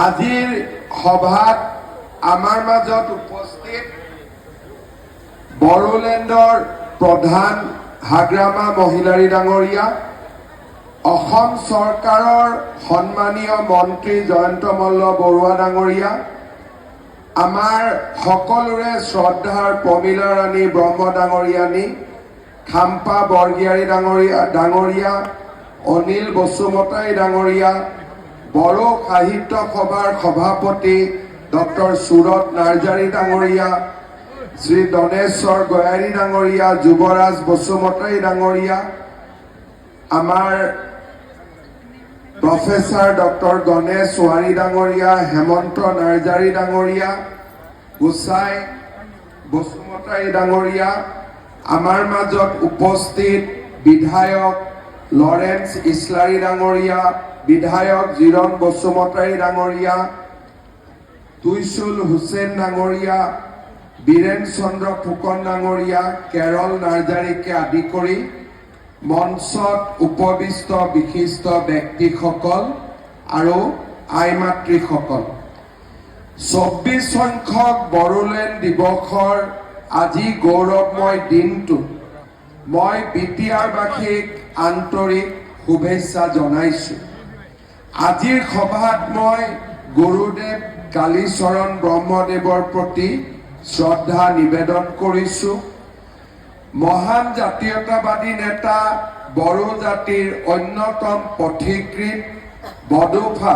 আজিৰ সভাত আমাৰ মাজত উপস্থিত বড়োলেণ্ডৰ প্ৰধান হাগ্ৰামা মহিলাৰী ডাঙৰীয়া, অসম চৰকাৰৰ সন্মানীয় মন্ত্ৰী জয়ন্ত মল্ল বৰুৱা ডাঙৰীয়া, আমাৰ সকলোৰে শ্ৰদ্ধাৰ প্ৰমীলা ৰাণী ব্ৰহ্ম ডাঙৰীয়ানী, খাম্পা বৰগিয়াৰী ডাঙৰীয়া, অনিল বসুমতাৰী ডাঙৰীয়া, বড়ো সাহিত্য সভাৰ সভাপতি ডক্টৰ সুৰত নাৰ্জাৰী ডাঙৰীয়া, শ্ৰী দনেশ্বৰ গয়াৰী ডাঙৰীয়া, যুৱৰাজ বসুমতাৰী ডাঙৰীয়া, আমাৰ প্ৰফেচাৰ ডক্টৰ গণেশ ৱাৰী ডাঙৰীয়া, হেমন্ত নাৰ্জাৰী ডাঙৰীয়া, গোসাই বসুমতাৰী ডাঙৰীয়া, আমাৰ মাজত উপস্থিত বিধায়ক লৰেন্স ইছলাৰী ডাঙৰীয়া, বিধায়ক জিৰণ বসুমতাৰী ডাঙৰীয়া, তুইচুল হুছেইন ডাঙৰীয়া, বীৰেন চন্দ্ৰ ফুকন ডাঙৰীয়া, কেৰল নাৰ্জাৰীকে আদি কৰি মঞ্চত উপবিষ্ট বিশিষ্ট ব্যক্তিসকল আৰু আই মাতৃসকল, ২৪ সংখ্যক বড়োলেণ্ড দিৱসৰ আজি গৌৰৱময় দিনটো মই বিটিআৰবাসীক আন্তৰিক শুভেচ্ছা জনাইছোঁ। আজিৰ সভাত মই গুৰুদেৱ কালীচৰণ ব্ৰহ্মদেৱৰ প্ৰতি শ্ৰদ্ধা নিবেদন কৰিছোঁ। মহান জাতীয়তাবাদী নেতা, বড়ো জাতিৰ অন্যতম পথিকৃৎ বডোফা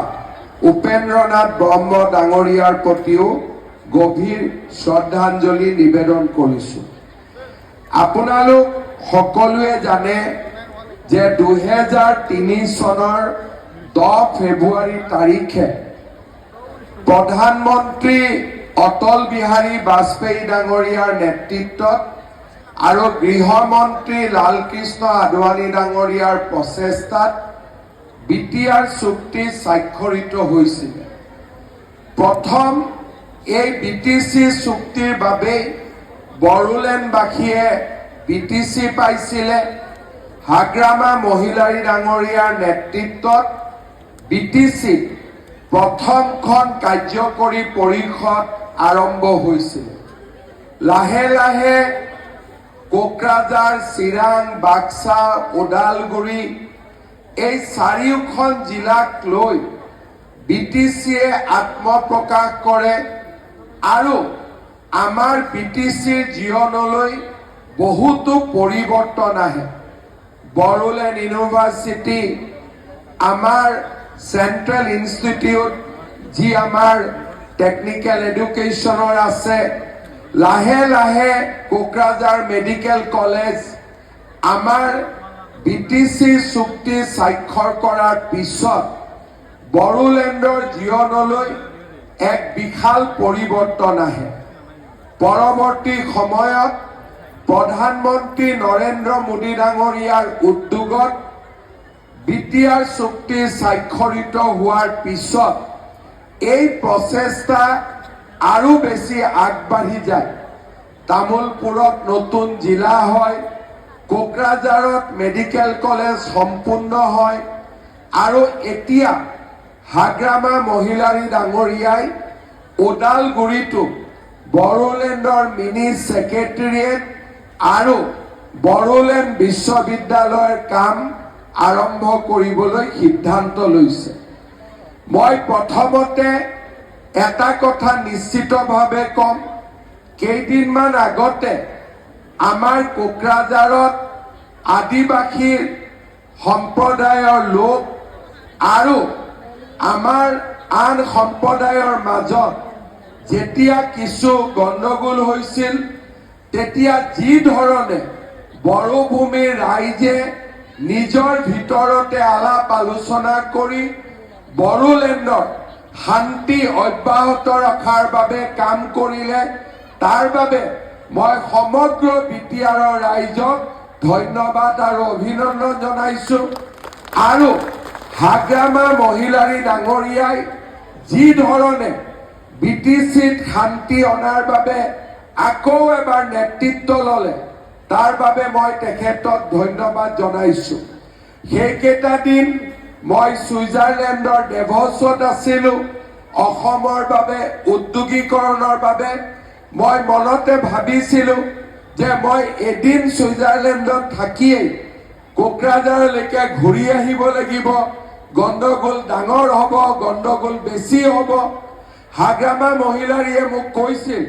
উপেন্দ্ৰনাথ ব্ৰহ্ম ডাঙৰীয়াৰ প্ৰতিও গভীৰ শ্ৰদ্ধাঞ্জলি নিবেদন কৰিছোঁ। আপোনালোক সকলোৱে জানে যে ২০০৩ চনৰ ১০ ফেব্ৰুৱাৰী তাৰিখে প্ৰধানমন্ত্ৰী অটল বিহাৰী বাজপেয়ী ডাঙৰীয়াৰ নেতৃত্বত আৰু গৃহমন্ত্ৰী লালকৃষ্ণ আদৱানী ডাঙৰীয়াৰ প্ৰচেষ্টাত বিটিআৰ চুক্তি স্বাক্ষৰিত হৈছিল। প্ৰথম এই বিটিচি চুক্তিৰ বাবেই বড়োলেণ্ডবাসীয়ে বিটিচি পাইছিলে। হাগ্ৰামা মহিলাৰী ডাঙৰীয়াৰ নেতৃত্বত বিটিচি প্ৰথমখন কাৰ্যকৰী পৰিষদ আৰম্ভ হৈছিল। লাহে লাহে কোকৰাঝাৰ, চিৰাং, বাক্সা, ওদালগুৰি এই চাৰিওখন জিলাক লৈ বিটিচিয়ে আত্মপ্ৰকাশ কৰে আৰু আমাৰ বিটিচিৰ জীৱনলৈ বহুতো পৰিৱৰ্তন আহে। বড়োলেণ্ড ইউনিভাৰ্চিটি, আমাৰ চেণ্ট্ৰেল ইনষ্টিটিউট যি আমাৰ টেকনিকেল এডুকেশ্যনৰ আছে, লাহে লাহে কোকৰাঝাৰ মেডিকেল কলেজ, আমাৰ বিটিচি চুক্তি স্বাক্ষৰ কৰাৰ পিছত বড়োলেণ্ডৰ জীৱনলৈ এক বিশাল পৰিৱৰ্তন আহে। পৰৱৰ্তী সময়ত প্ৰধানমন্ত্ৰী নৰেন্দ্ৰ মোদী ডাঙৰীয়াৰ উদ্যোগত বিটিআৰ চুক্তি স্বাক্ষৰিত হোৱাৰ পিছত এই প্ৰচেষ্টা আৰু বেছি আগবাঢ়ি যায়। তামুলপুৰত নতুন জিলা হয়, কোকৰাঝাৰত মেডিকেল কলেজ সম্পূৰ্ণ হয় আৰু এতিয়া হাগ্ৰামা মহিলাৰী ডাঙৰীয়াই ওদালগুৰিতো বড়োলেণ্ডৰ মিনি ছেক্ৰেটেৰিয়েট আৰু বড়োলেণ্ড বিশ্ববিদ্যালয়ৰ কাম আৰম্ভ কৰিবলৈ সিদ্ধান্ত লৈছে। মই প্ৰথমতে এটা কথা নিশ্চিতভাৱে কম, কেইদিনমান আগতে আমাৰ কোকৰাঝাৰত আদিবাসী সম্প্ৰদায়ৰ লোক আৰু আমাৰ আন সম্প্ৰদায়ৰ মাজত যেতিয়া কিছু গণ্ডগোল হৈছিল, তেতিয়া যি ধৰণে বড়োভূমিৰ ৰাইজে নিজৰ ভিতৰতে আলাপ আলোচনা কৰি বড়োলেণ্ডৰ শান্তি অব্যাহত ৰখাৰ বাবে কাম কৰিলে, তাৰ বাবে মই সমগ্ৰ বিটিআৰৰ ৰাইজক ধন্যবাদ আৰু অভিনন্দন জনাইছোঁ। আৰু হাগ্ৰামা মহিলাৰী ডাঙৰীয়াই যি ধৰণে বিটিচিত শান্তি অনাৰ বাবে আকৌ এবাৰ নেতৃত্ব ল'লে, তাৰ বাবে মই তেখেতক ধন্যবাদ জনাইছোঁ। সেইকেইটা দিন মই ছুইজাৰলেণ্ডৰ ডেভছত আছিলোঁ অসমৰ বাবে উদ্যোগীকৰণৰ বাবে মই মনতে ভাবিছিলোঁ যে মই এদিন ছুইজাৰলেণ্ডত থাকিয়েই কোকৰাঝাৰলৈকে ঘূৰি আহিব লাগিব, গণ্ডগোল ডাঙৰ হ'ব, গণ্ডগোল বেছি হ'ব। হাগ্ৰামা মহিলাৰীয়ে মোক কৈছিল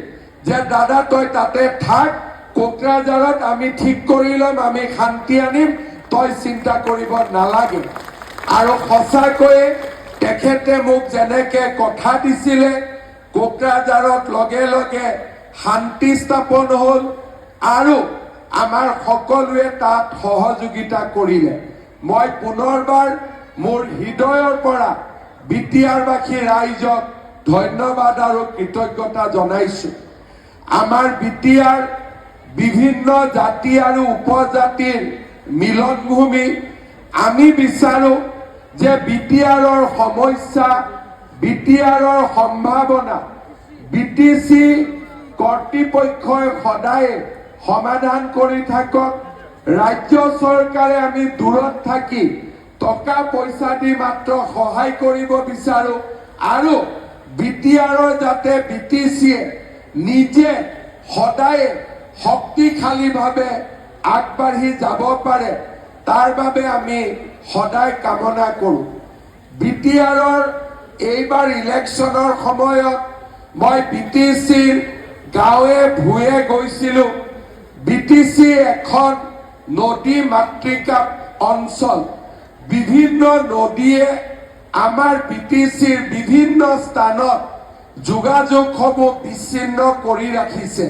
যে দাদা তই তাতে থাক, কোকৰাঝাৰত আমি ঠিক কৰি ল'ম, আমি শান্তি আনিম, তই চিন্তা কৰিব নালাগে। আৰু সঁচাকৈয়ে তেখেতে মোক যেনেকে কথা দিছিলে, কোকৰাঝাৰত লগে লগে শান্তি স্থাপন হ'ল আৰু আমাৰ সকলোৱে তাত সহযোগিতা কৰিলে। মই পুনৰবাৰ মোৰ হৃদয়ৰ পৰা বিটিআৰবাসী ৰাইজক ধন্যবাদ আৰু কৃতজ্ঞতা জনাইছোঁ। আমাৰ বিটিআৰ বিভিন্ন জাতি আৰু উপজাতিৰ মিলনভূমি। আমি বিচাৰোঁ যে বিটিআৰৰ সমস্যা, বিটিআৰৰ সম্ভাৱনা বিটিচি কৰ্তৃপক্ষই সদায় সমাধান কৰি থাকক। ৰাজ্য চৰকাৰে আমি দূৰত থাকি টকা পইচা দি মাত্ৰ সহায় কৰিব বিচাৰোঁ আৰু বিটিআৰৰ যাতে বিটিচিয়ে নিজে সদায় শক্তিশালীভাৱে আগবাঢ়ি যাব পাৰে তাৰ বাবে আমি সদায় কামনা কৰোঁ। বিটিআৰৰ এইবাৰ ইলেকশ্যনৰ সময়ত মই বিটিচিৰ গাঁৱে ভূঞে গৈছিলোঁ। বিটিচি এখন নদী মাতৃকা অঞ্চল। বিভিন্ন নদীয়ে আমাৰ বিটিচিৰ বিভিন্ন স্থানত যোগাযোগসমূহ বিচ্ছিন্ন কৰি ৰাখিছে।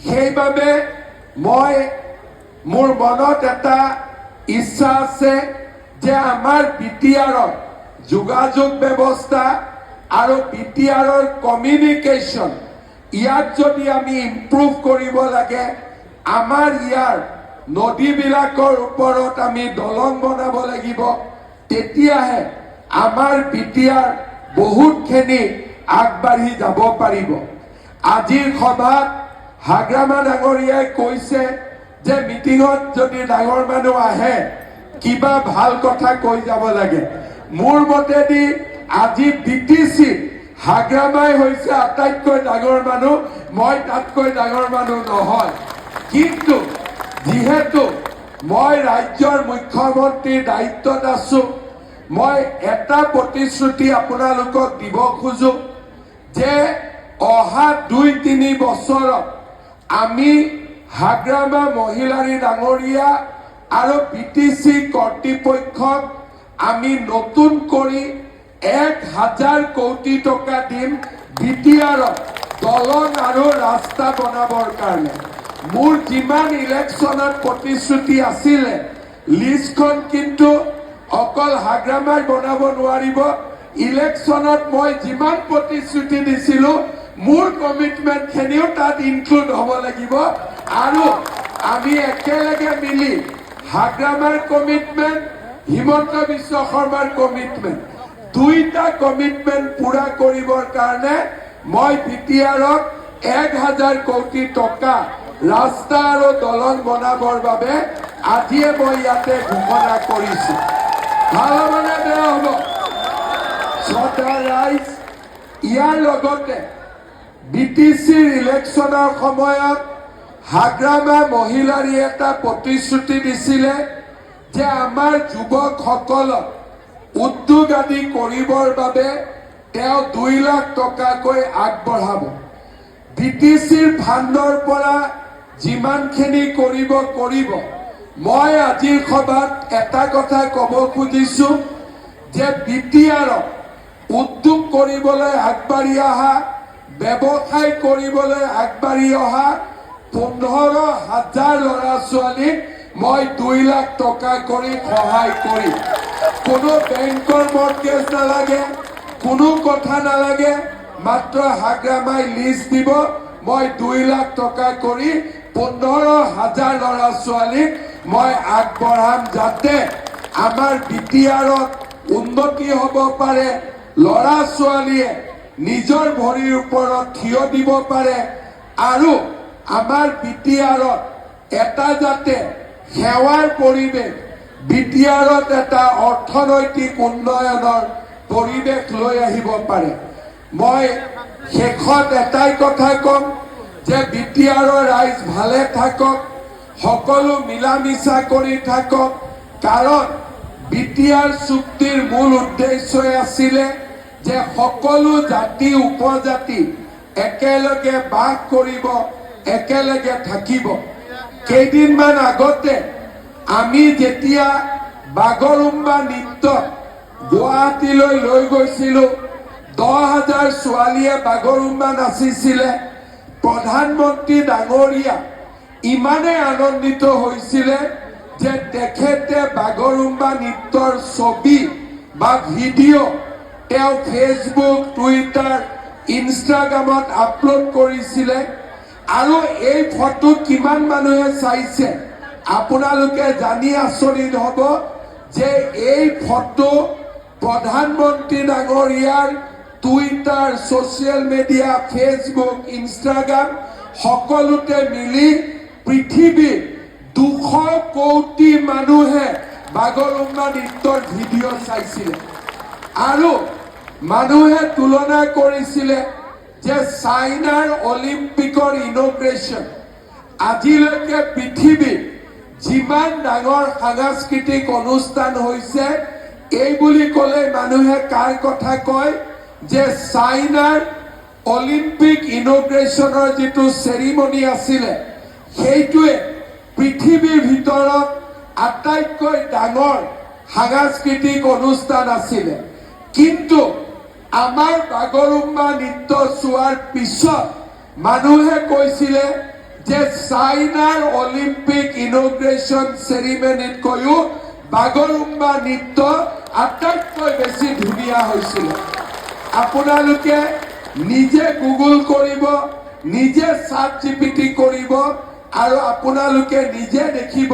সেইবাবে মই মোৰ মনত এটা ইচ্ছা আছে যে আমাৰ বিটিআৰৰ যোগাযোগ ব্যৱস্থা আৰু বিটিআৰৰ কমিউনিকেশ্যন ইয়াক যদি আমি ইম্প্ৰুভ কৰিব লাগে, আমাৰ ইয়াৰ নদীবিলাকৰ ওপৰত আমি দলং বনাব লাগিব। তেতিয়াহে আমাৰ বিটিআৰ বহুতখিনি আগবাঢ়ি যাব পাৰিব। আজিৰ সভাত হাগ্ৰামা ডাঙৰীয়াই কৈছে যে মিটিঙত যদি ডাঙৰ মানুহ আহে কিবা ভাল কথা কৈ যাব লাগে। মোৰ মতেদি আজি বিটিচি হাগ্ৰামাই হৈছে আটাইতকৈ ডাঙৰ মানুহ, মই তাতকৈ ডাঙৰ মানুহ নহয়। কিন্তু যিহেতু মই ৰাজ্যৰ মুখ্যমন্ত্ৰীৰ দায়িত্বত আছোঁ, মই এটা প্ৰতিশ্ৰুতি আপোনালোকক দিব খোজো যে অহা ২-৩ বছৰত আমি হাগ্ৰামা মহিলাৰী ডাঙৰীয়া আৰু বিটিচি কৰ্তৃপক্ষক আমি নতুন কৰি ১,০০০ কোটি টকা দিম বিটিআৰত দলং আৰু ৰাস্তা বনাবৰ কাৰণে। মোৰ যিমান ইলেকশ্যনত প্ৰতিশ্ৰুতি আছিলে লিষ্টখন কিন্তু অকল হাগ্ৰামাই বনাব নোৱাৰিব। ইলেকশ্যনত মই যিমান প্ৰতিশ্ৰুতি দিছিলোঁ মোৰ কমিটমেণ্টখিনিও তাত ইনক্লুড হ'ব লাগিব আৰু আমি একেলগে মিলি হাগ্ৰামাৰ কমিটমেণ্ট, হিমন্ত বিশ্ব শৰ্মাৰ কমিটমেণ্ট, দুইটা কমিটমেণ্ট পূৰা কৰিবৰ কাৰণে মই বিটিআৰক ১,০০০ কোটি টকা ৰাস্তা আৰু দলং বনাবৰ বাবে আজিয়ে মই ইয়াতে ঘোষণা কৰিছোঁ। ভাল হ'বনে বেয়া হ'ব? শ্ৰদ্ধা ৰাইজ, ইয়াৰ লগতে বিটিচিৰ ইলেকশ্যনৰ সময়ত হাগ্ৰামা মহিলাৰীয়ে এটা প্ৰতিশ্ৰুতি দিছিলে যে আমাৰ যুৱকসকলক উদ্যোগ আদি কৰিবৰ বাবে তেওঁ ২ লাখ টকাকৈ আগবঢ়াব। বিটিচিৰ ফাণ্ডৰ পৰা যিমানখিনি কৰিব। মই আজিৰ সভাত এটা কথা ক'ব খুজিছোঁ যে বিটিআৰক উদ্যোগ কৰিবলৈ আগবাঢ়ি অহা, ব্যৱসায় কৰিবলৈ আগবাঢ়ি অহা ১৫,০০০ ল'ৰা ছোৱালীক মই ২ লাখ টকা কৰি সহায় কৰিম। কোনো বেংকৰ মৰ্টগেজ নালাগে, কোনো কথা নালাগে, মাত্ৰ হাগ্ৰামাই লিষ্ট দিব, মই ২ লাখ টকা কৰি ১৫,০০০ ল'ৰা ছোৱালীক মই আগবঢ়াম, যাতে আমাৰ বিটিআৰত উন্নতি হ'ব পাৰে, ল'ৰা ছোৱালীয়ে নিজৰ ভৰিৰ ওপৰত থিয় দিব পাৰে আৰু আমাৰ বিটিআৰত এটা যাতে সেৱাৰ পৰিৱেশ, বিটিআৰত এটা অৰ্থনৈতিক উন্নয়নৰ পৰিৱেশ লৈ আহিব পাৰে। মই শেষত এটাই কথা কম যে বিটিআৰৰ ৰাইজ ভালে থাকক, সকলো মিলা মিছা কৰি থাকক, কাৰণ বিটিআৰ চুক্তিৰ মূল উদ্দেশ্যই আছিলে যে সকলো জাতি উপজাতি একেলগে বাস কৰিব, একেলগে থাকিব। কেইদিনমান আগতে আমি যেতিয়া বাগৰুম্বা নৃত্য গুৱাহাটীলৈ লৈ গৈছিলো, 10,000 ছোৱালীয়ে বাগৰুম্বা নাচিছিলে। প্ৰধানমন্ত্ৰী ডাঙৰীয়া ইমানেই আনন্দিত হৈছিলে যে তেখেতে বাগৰুম্বা নৃত্যৰ ছবি বা ভিডিঅ' তেওঁ ফেচবুক, টুইটাৰ, ইনষ্টাগ্ৰামত আপলোড কৰিছিলে। আৰু এই ফটো কিমান মানুহে চাইছে আপোনালোকে জানি আচৰিত হ'ব যে এই ফটো প্ৰধানমন্ত্ৰী ডাঙৰীয়াৰ Twitter, social media, Facebook, Instagram সকলোতে মিলি পৃথিৱীৰ 200 কোটি মানুহে বাগৰুম্বা নৃত্যৰ ভিডিঅ' চাইছিলে। আৰু মানুহে তুলনা কৰিছিলে যে চাইনাৰ অলিম্পিকৰ ইনগ্ৰেশ্যন আজিলৈকে পৃথিৱীত যিমান ডাঙৰ সাংস্কৃতিক অনুষ্ঠান হৈছে, এই বুলি ক'লে মানুহে কাৰ কথা কয় যে চাইনাৰ অলিম্পিক ইনগ্ৰেশ্যনৰ যিটো চেৰিমনি আছিলে সেইটোৱে পৃথিৱীৰ ভিতৰত আটাইতকৈ ডাঙৰ সাংস্কৃতিক অনুষ্ঠান আছিলে। কিন্তু আমাৰ বাগৰুম্বা নৃত্য চোৱাৰ পিছত মানুহে কৈছিলে যে চাইনাৰ অলিম্পিক ইনগ্ৰেশ্যন চেৰিমনিতকৈও বাগৰুম্বা নৃত্য আটাইতকৈ বেছি ধুনীয়া হৈছিলে। আপোনালোকে নিজে গুগল কৰিব, নিজে চাট জিপিটি কৰিব আৰু আপোনালোকে নিজে দেখিব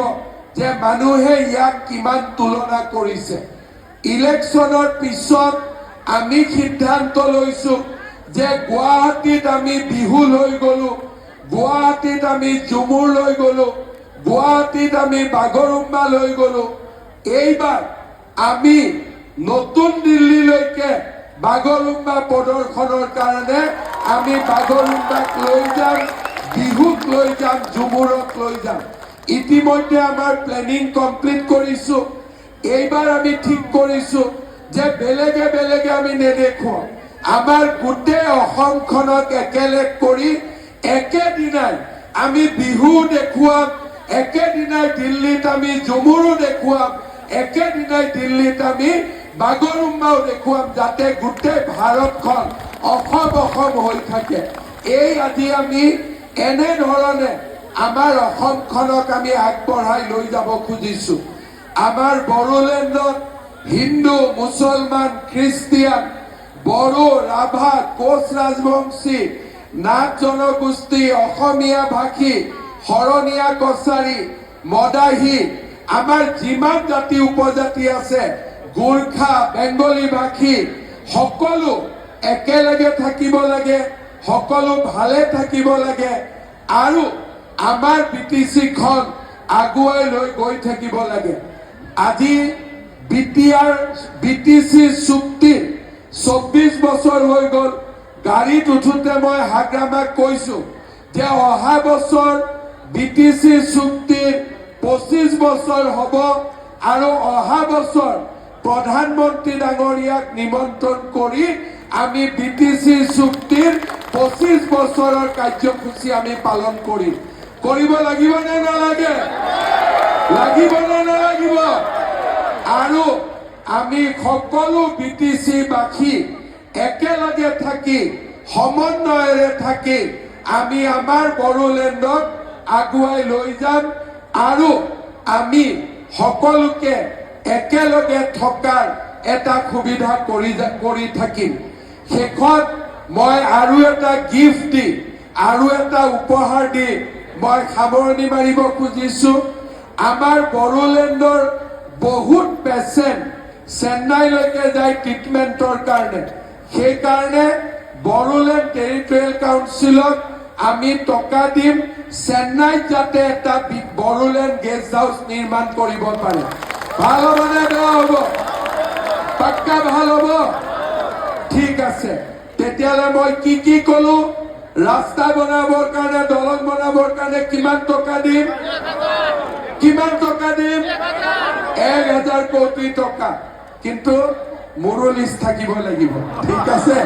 যে মানুহে ইয়াক কিমান তুলনা কৰিছে। ইলেকশ্যনৰ পিছত আমি সিদ্ধান্ত লৈছো যে গুৱাহাটীত আমি বিহু লৈ গলো, গুৱাহাটীত আমি ঝুমুৰ লৈ গলো, গুৱাহাটীত আমি বাগৰুম্বা লৈ গলো। এইবাৰ আমি নতুন দিল্লীলৈকে বাগৰুম্বা প্ৰদৰ্শনৰ কাৰণে আমি বাগৰুম্বাক লৈ যাম, বিহুক লৈ যাম, ঝুমুৰক লৈ যাম। ইতিমধ্যে আমাৰ প্লেনিং কমপ্লিট কৰিছো। এইবাৰ আমি ঠিক কৰিছো যে বেলেগে বেলেগে আমি নেদেখুৱাম, আমাৰ গোটেই অসমখনক একেলগ কৰি একেদিনাই আমি বিহু দেখুৱাম, একেদিনাই দিল্লীত আমি ঝুমুৰো দেখুৱাম, একেদিনাই দিল্লীত আমি বাগৰুম্বাও দেখুৱাম, যাতে গোটেই ভাৰতখন অসম অসম হৈ থাকে। এই আজি আমি এনেধৰণে আমাৰ অসমখনক আমি আগবঢ়াই লৈ যাব খুজিছো। আমাৰ বড়োলেণ্ডত হিন্দু, মুছলমান, খ্ৰীষ্টিয়ান, বড়ো, ৰাভা, কোচ ৰাজবংশী, নাথ জনগোষ্ঠী, অসমীয়া ভাষী, শৰণীয়া কছাৰী, মদাহী, আমাৰ যিমান জাতি উপজাতি আছে, গোৰ্খা, বেংগলী ভাষী, সকলো একেলগে থাকিব লাগে, সকলো ভালে থাকিব লাগে আৰু আমাৰ বিটিচিখন আগুৱাই লৈ গৈ থাকিব লাগে। আজি বিটিচি চুক্তিৰ 24 বছৰ হৈ গ'ল। গাড়ীত উঠোতে মই হাগ্ৰামাক কৈছো যে অহা বছৰ বিটিচি চুক্তিৰ 25 বছৰ হ'ব আৰু অহা বছৰ প্ৰধানমন্ত্ৰী ডাঙৰীয়াক নিমন্ত্ৰণ কৰি আমি বিটিচি চুক্তিৰ 25 বছৰৰ কাৰ্যসূচী আমি পালন কৰিম। কৰিব লাগিব নে নালাগে? লাগিব নে নালাগিব? আৰু আমি সকলো বিটিচি বাসী একেলগে থাকি সমন্বয়েৰে থাকি আমি আমাৰ বড়োলেণ্ডক আগুৱাই লৈ যাম আৰু আমি সকলোকে একেলগে থকাৰ এটা সুবিধা কৰি থাকিম। শেষত মই আৰু এটা গিফ্ট দি, আৰু এটা উপহাৰ দি মই সামৰণি মাৰিব খুজিছো। আমাৰ বড়োলেণ্ডৰ বহুত পেচেণ্ট চেন্নাইলৈকে যায় ট্ৰিটমেণ্টৰ কাৰণে। সেইকাৰণে বড়োলেণ্ড টেৰিটৰিয়েল কাউন্সিলক আমি টকা দিম, চেন্নাইত যাতে এটা বড়োলেণ্ড গেষ্ট হাউচ নিৰ্মাণ কৰিব পাৰে। ভাল হ'ব নে বেয়া হ'ব? পাক্কা ভাল হ'ব? ঠিক আছে। তেতিয়ালে মই কি কলো ৰাস্তা বনাবৰ কাৰণে দলং বনাবৰ কাৰণে কিমান টকা দিম 1000 কোটি টকা কিন্তু মোৰো লিষ্ট থাকিব লাগিব ঠিক আছে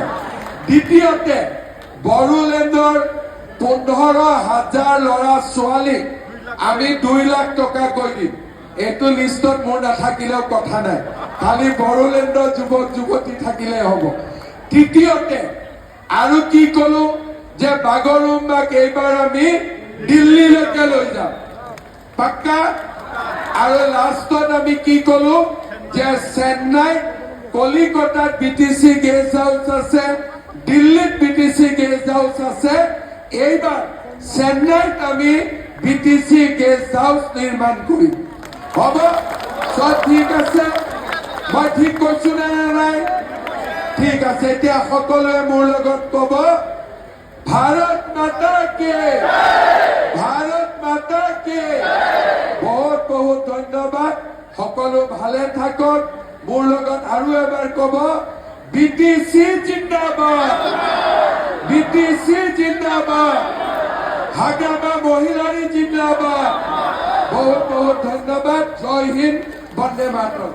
দ্বিতীয়তে বড়োলেণ্ডৰ 15,000 ল'ৰা ছোৱালী আমি 2 লাখ টকা কৈ দিম এইটো লিষ্টত মোৰ নাথাকিলেও কথা নাই খালি বড়োলেণ্ডৰ যুৱক যুৱতী থাকিলে হ'ব তৃতীয়তে আৰু কি কলো যে বাগৰুম্বাক এইবাৰ আমি দিল্লীলৈকে লৈ যাম পাক্কা আৰু লাষ্টত আমি কি কলো যে চেন্নাই কলিকতাত বিটিসি গেস্ট হাউস আছে দিল্লীত বিটিসি গেস্ট হাউস আছে এইবাৰ চেন্নাইত আমি বিটিসি গেস্ট হাউস নিৰ্মাণ কৰিম হ'ব সব ঠিক আছে মই ঠিক কৈছো নে নাই ঠিক আছে এতিয়া সকলোৱে মোৰ লগত ক'ব भारत माता के बहुत बहुत धन्यवाद সকলো ভালে থাকক মোৰ লগত আৰু এবাৰ ক'ব বিটিসি জিন্দাবাদ হাগ্ৰামা মহিলাৰী জিন্দাবাদ বহুত বহুত ধন্যবাদ জয় হিন্দ বন্দে মাতৰম